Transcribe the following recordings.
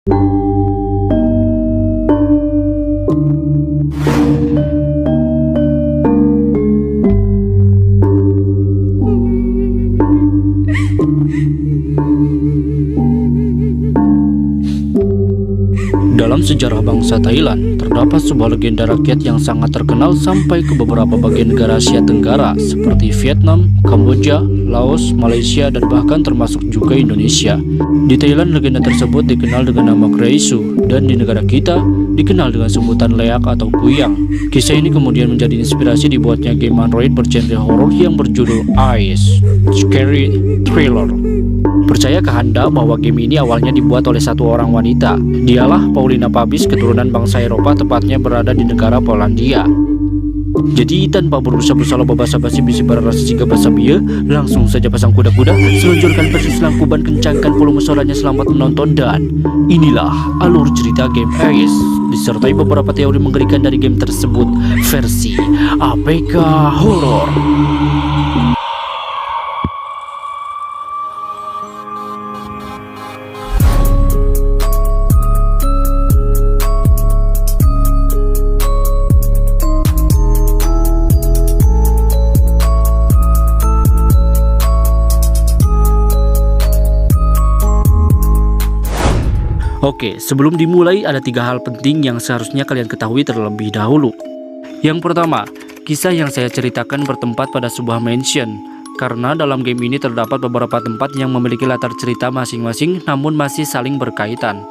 Dalam sejarah bangsa Thailand, terdapat sebuah legenda rakyat yang sangat terkenal sampai ke beberapa bagian negara Asia Tenggara seperti Vietnam, Kamboja, Laos, Malaysia, dan bahkan termasuk juga Indonesia. Di Thailand, legenda tersebut dikenal dengan nama Kraisu, dan di negara kita dikenal dengan sebutan Leak atau Kuyang. Kisah ini kemudian menjadi inspirasi dibuatnya game Android bergenre horor yang berjudul Eyes, Scary Thriller. Percayakah Anda bahwa game ini awalnya dibuat oleh satu orang wanita? Dialah Paulina Pabis, keturunan bangsa Eropa, tepatnya berada di negara Polandia. Jadi tanpa berusaha basa-basi bisi berarasi jika basa biya, langsung saja pasang kuda-kuda, seluncurkan versi selangkuban, kencangkan volume suaranya, selamat menonton. Dan inilah alur cerita game Eyes, disertai beberapa teori mengerikan dari game tersebut versi APK Horror. Oke, sebelum dimulai ada 3 hal penting yang seharusnya kalian ketahui terlebih dahulu. Yang pertama, kisah yang saya ceritakan bertempat pada sebuah mansion, karena dalam game ini terdapat beberapa tempat yang memiliki latar cerita masing-masing namun masih saling berkaitan.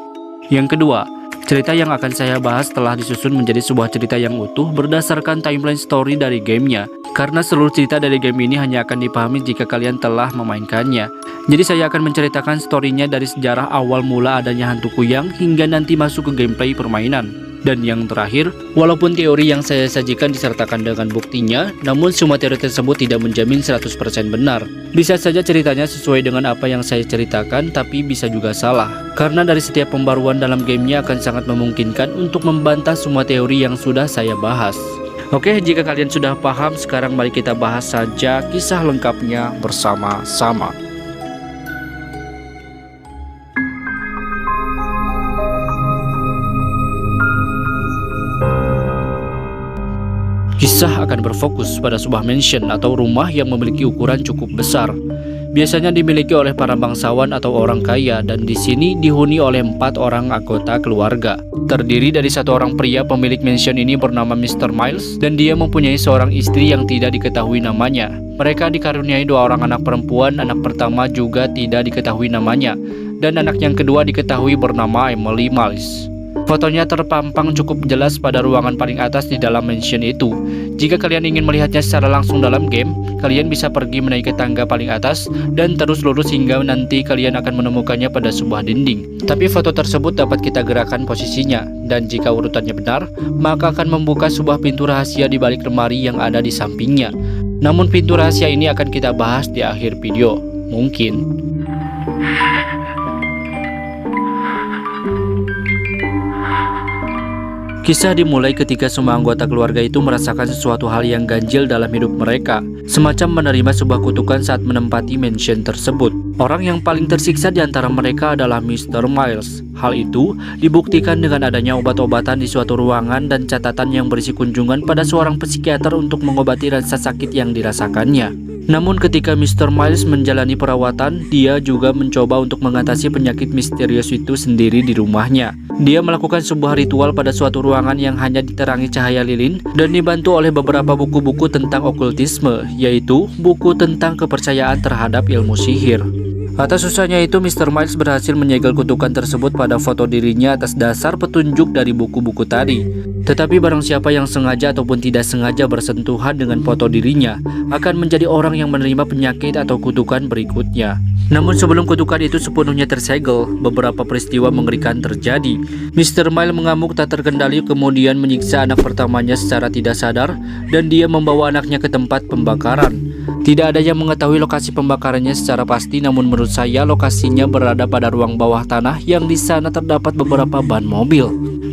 Yang kedua, cerita yang akan saya bahas telah disusun menjadi sebuah cerita yang utuh berdasarkan timeline story dari gamenya, karena seluruh cerita dari game ini hanya akan dipahami jika kalian telah memainkannya. Jadi saya akan menceritakan storynya dari sejarah awal mula adanya hantu Kuyang hingga nanti masuk ke gameplay permainan. Dan yang terakhir, walaupun teori yang saya sajikan disertakan dengan buktinya, namun semua teori tersebut tidak menjamin 100% benar. Bisa saja ceritanya sesuai dengan apa yang saya ceritakan, tapi bisa juga salah. Karena dari setiap pembaruan dalam gamenya akan sangat memungkinkan untuk membantah semua teori yang sudah saya bahas. Oke, jika kalian sudah paham, sekarang mari kita bahas saja kisah lengkapnya bersama-sama. Kisah akan berfokus pada sebuah mansion atau rumah yang memiliki ukuran cukup besar. Biasanya dimiliki oleh para bangsawan atau orang kaya, dan di sini dihuni oleh 4 orang anggota keluarga. Terdiri dari 1 orang pria pemilik mansion ini bernama Mr. Miles, dan dia mempunyai seorang istri yang tidak diketahui namanya. Mereka dikaruniai 2 orang anak perempuan, anak pertama juga tidak diketahui namanya, dan anak yang kedua diketahui bernama Emily Miles. Fotonya terpampang cukup jelas pada ruangan paling atas di dalam mansion itu. Jika kalian ingin melihatnya secara langsung dalam game, kalian bisa pergi menaiki tangga paling atas dan terus lurus hingga nanti kalian akan menemukannya pada sebuah dinding. Tapi foto tersebut dapat kita gerakkan posisinya, dan jika urutannya benar, maka akan membuka sebuah pintu rahasia di balik lemari yang ada di sampingnya. Namun pintu rahasia ini akan kita bahas di akhir video, mungkin. Kisah dimulai ketika semua anggota keluarga itu merasakan sesuatu hal yang ganjil dalam hidup mereka, semacam menerima sebuah kutukan saat menempati mansion tersebut. Orang yang paling tersiksa di antara mereka adalah Mr. Miles. Hal itu dibuktikan dengan adanya obat-obatan di suatu ruangan dan catatan yang berisi kunjungan pada seorang psikiater untuk mengobati rasa sakit yang dirasakannya. Namun ketika Mr. Miles menjalani perawatan, dia juga mencoba untuk mengatasi penyakit misterius itu sendiri di rumahnya. Dia melakukan sebuah ritual pada suatu ruangan yang hanya diterangi cahaya lilin dan dibantu oleh beberapa buku-buku tentang okultisme, yaitu buku tentang kepercayaan terhadap ilmu sihir. Atas usahanya itu, Mr. Miles berhasil menyegel kutukan tersebut pada foto dirinya atas dasar petunjuk dari buku-buku tadi. Tetapi barang siapa yang sengaja ataupun tidak sengaja bersentuhan dengan foto dirinya akan menjadi orang yang menerima penyakit atau kutukan berikutnya. Namun sebelum kutukan itu sepenuhnya tersegel, beberapa peristiwa mengerikan terjadi. Mr. Miles mengamuk tak terkendali, kemudian menyiksa anak pertamanya secara tidak sadar, dan dia membawa anaknya ke tempat pembakaran. Tidak ada yang mengetahui lokasi pembakarannya secara pasti, namun menurut saya lokasinya berada pada ruang bawah tanah yang di sana terdapat beberapa ban mobil.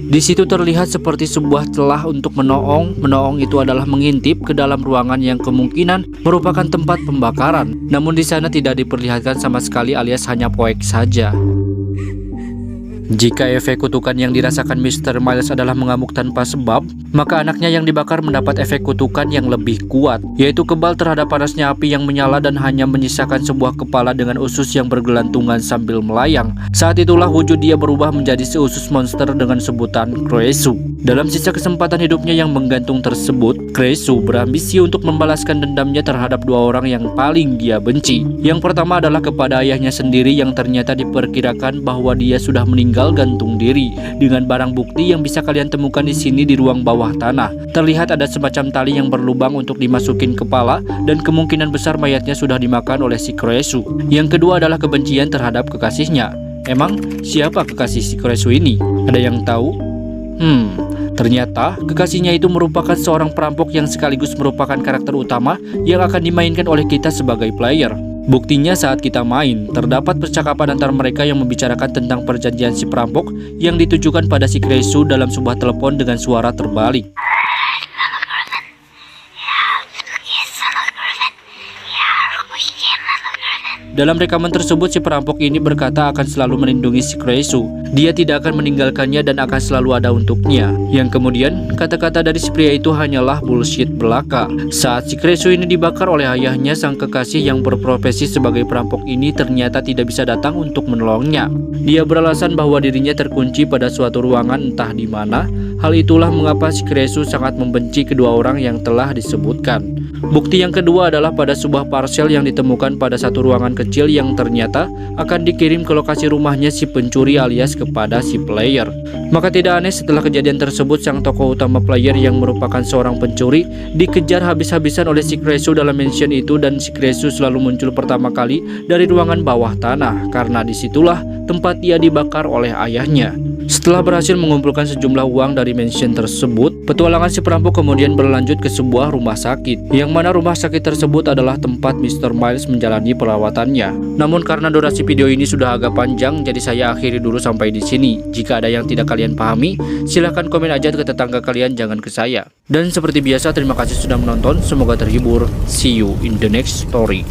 Di situ terlihat seperti sebuah celah untuk menoong. Menoong itu adalah mengintip ke dalam ruangan yang kemungkinan merupakan tempat pembakaran. Namun di sana tidak diperlihatkan sama sekali alias hanya poek saja. Jika efek kutukan yang dirasakan Mr. Miles adalah mengamuk tanpa sebab, maka anaknya yang dibakar mendapat efek kutukan yang lebih kuat, yaitu kebal terhadap panasnya api yang menyala dan hanya menyisakan sebuah kepala dengan usus yang bergelantungan sambil melayang. Saat itulah wujud dia berubah menjadi seusus monster dengan sebutan Kresu. Dalam sisa kesempatan hidupnya yang menggantung tersebut, Kresu berambisi untuk membalaskan dendamnya terhadap dua orang yang paling dia benci. Yang pertama adalah kepada ayahnya sendiri yang ternyata diperkirakan bahwa dia sudah meninggal gantung diri. Dengan barang bukti yang bisa kalian temukan di sini di ruang bawah tanah, terlihat ada semacam tali yang berlubang untuk dimasukin kepala dan kemungkinan besar mayatnya sudah dimakan oleh si Kresu. Yang kedua adalah kebencian terhadap kekasihnya. Emang siapa kekasih si Kresu ini? Ada yang tahu? Ternyata kekasihnya itu merupakan seorang perampok yang sekaligus merupakan karakter utama yang akan dimainkan oleh kita sebagai player. Buktinya saat kita main, terdapat percakapan antara mereka yang membicarakan tentang perjanjian si perampok yang ditujukan pada si Kresu dalam sebuah telepon dengan suara terbalik. Dalam rekaman tersebut, si perampok ini berkata akan selalu melindungi si Kresu. Dia tidak akan meninggalkannya dan akan selalu ada untuknya. Yang kemudian, kata-kata dari si pria itu hanyalah bullshit belaka. Saat si Kresu ini dibakar oleh ayahnya, sang kekasih yang berprofesi sebagai perampok ini ternyata tidak bisa datang untuk menolongnya. Dia beralasan bahwa dirinya terkunci pada suatu ruangan entah di mana. Hal itulah mengapa si Kresu sangat membenci kedua orang yang telah disebutkan. Bukti yang kedua adalah pada sebuah parsel yang ditemukan pada satu ruangan kecil yang ternyata akan dikirim ke lokasi rumahnya si pencuri alias kepada si player. Maka tidak aneh setelah kejadian tersebut, sang tokoh utama player yang merupakan seorang pencuri dikejar habis-habisan oleh si Kresu dalam mansion itu, dan si Kresu selalu muncul pertama kali dari ruangan bawah tanah karena disitulah tempat dia dibakar oleh ayahnya. Setelah berhasil mengumpulkan sejumlah uang dari mansion tersebut, petualangan si perampok kemudian berlanjut ke sebuah rumah sakit, yang mana rumah sakit tersebut adalah tempat Mr. Miles menjalani perawatannya. Namun karena durasi video ini sudah agak panjang, jadi saya akhiri dulu sampai di sini. Jika ada yang tidak kalian pahami, silahkan komen aja ke tetangga kalian, jangan ke saya. Dan seperti biasa, terima kasih sudah menonton, semoga terhibur. See you in the next story.